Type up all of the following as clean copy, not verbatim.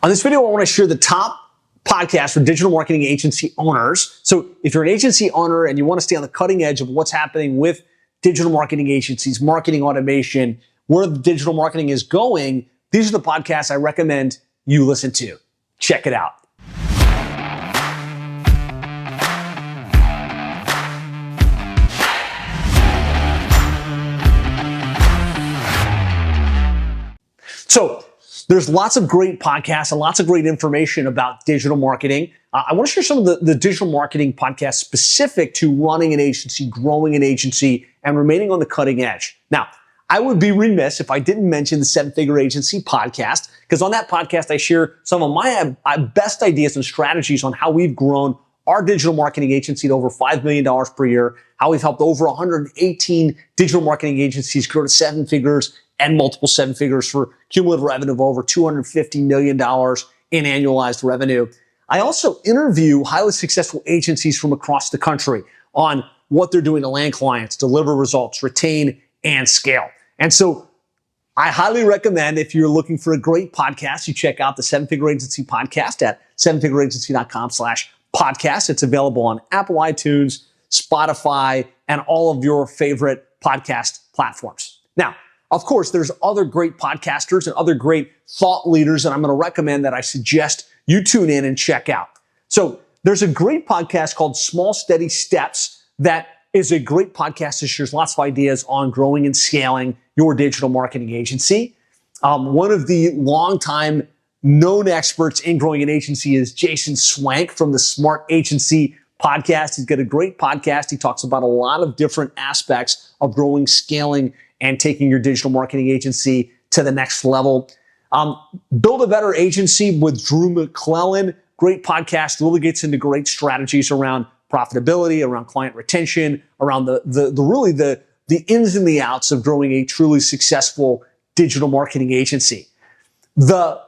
On this video, I want to share the top podcasts for digital marketing agency owners. So if you're an agency owner and you want to stay on the cutting edge of what's happening with digital marketing agencies, marketing automation, where the digital marketing is going, these are the podcasts I recommend you listen to. Check it out. So there's lots of great podcasts and lots of great information about digital marketing. I want to share some of the digital marketing podcasts specific to running an agency, growing an agency, and remaining on the cutting edge. Now, I would be remiss if I didn't mention the 7-Figure Agency podcast, because on that podcast, I share some of my best ideas and strategies on how we've grown our digital marketing agency to over $5 million per year, how we've helped over 118 digital marketing agencies grow to 7 figures and multiple 7 figures for cumulative revenue of over $250 million in annualized revenue. I also interview highly successful agencies from across the country on what they're doing to land clients, deliver results, retain, and scale. And so I highly recommend, if you're looking for a great podcast, you check out the 7-Figure Agency podcast at 7figureagency.com/podcast. It's available on Apple iTunes, Spotify, and all of your favorite podcast platforms. Now, of course, there's other great podcasters and other great thought leaders that I'm going to recommend that I suggest you tune in and check out. So there's a great podcast called Small Steady Steps that is a great podcast that shares lots of ideas on growing and scaling your digital marketing agency. One of the longtime known experts in growing an agency is Jason Swank from the Smart Agency podcast. He's got a great podcast. He talks about a lot of different aspects of growing, scaling, and taking your digital marketing agency to the next level. Build a Better Agency with Drew McClellan. Great podcast. Really gets into great strategies around profitability, around client retention, around the ins and the outs of growing a truly successful digital marketing agency. The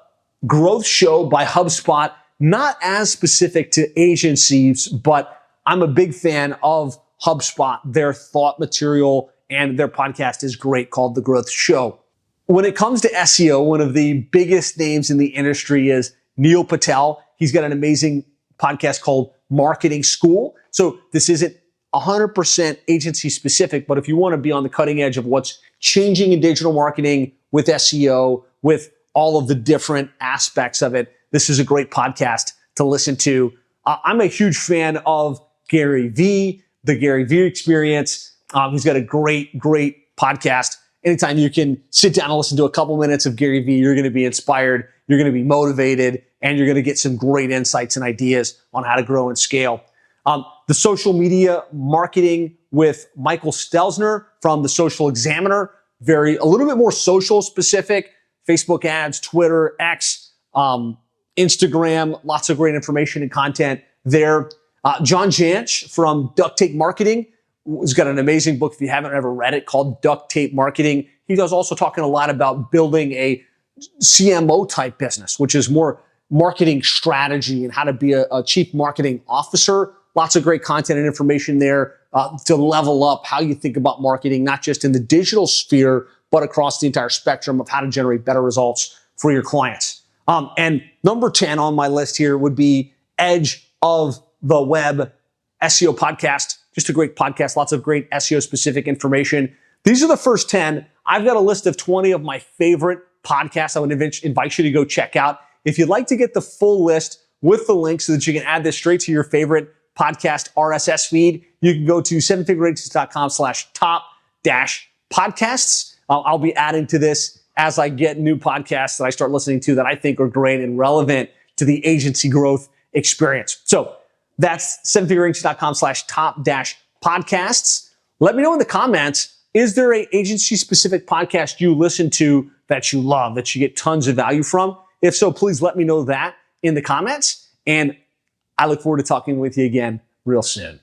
Growth Show by HubSpot, not as specific to agencies, but I'm a big fan of HubSpot, their thought material, and their podcast is great, called The Growth Show. When it comes to SEO, one of the biggest names in the industry is Neil Patel. He's got an amazing podcast called Marketing School. So this isn't 100% agency specific, but if you want to be on the cutting edge of what's changing in digital marketing with SEO, with all of the different aspects of it, this is a great podcast to listen to. I'm a huge fan of Gary Vee, the Gary Vee Experience. He's got a great podcast. Anytime you can sit down and listen to a couple minutes of Gary Vee, you're going to be inspired, you're going to be motivated, and you're going to get some great insights and ideas on how to grow and scale. The Social Media Marketing with Michael Stelzner from the Social Examiner, a little bit more social specific, Facebook ads, Twitter, X, Instagram, lots of great information and content there. John Jantsch from Duct Tape Marketing. He's got an amazing book, if you haven't ever read it, called Duct Tape Marketing. He does also talking a lot about building a CMO type business, which is more marketing strategy and how to be a chief marketing officer. Lots of great content and information there to level up how you think about marketing, not just in the digital sphere, but across the entire spectrum of how to generate better results for your clients. And number 10 on my list here would be Edge of the Web SEO podcast. Just a great podcast, lots of great SEO specific information. These are the first 10. I've got a list of 20 of my favorite podcasts I would invite you to go check out. If you'd like to get the full list with the link so that you can add this straight to your favorite podcast RSS feed, you can go to 7figureagency.com/top-podcasts. I'll be adding to this as I get new podcasts that I start listening to that I think are great and relevant to the agency growth experience. So that's 7figureagency.com/top-podcasts. Let me know in the comments, is there an agency-specific podcast you listen to that you love, that you get tons of value from? If so, please let me know that in the comments. And I look forward to talking with you again real soon.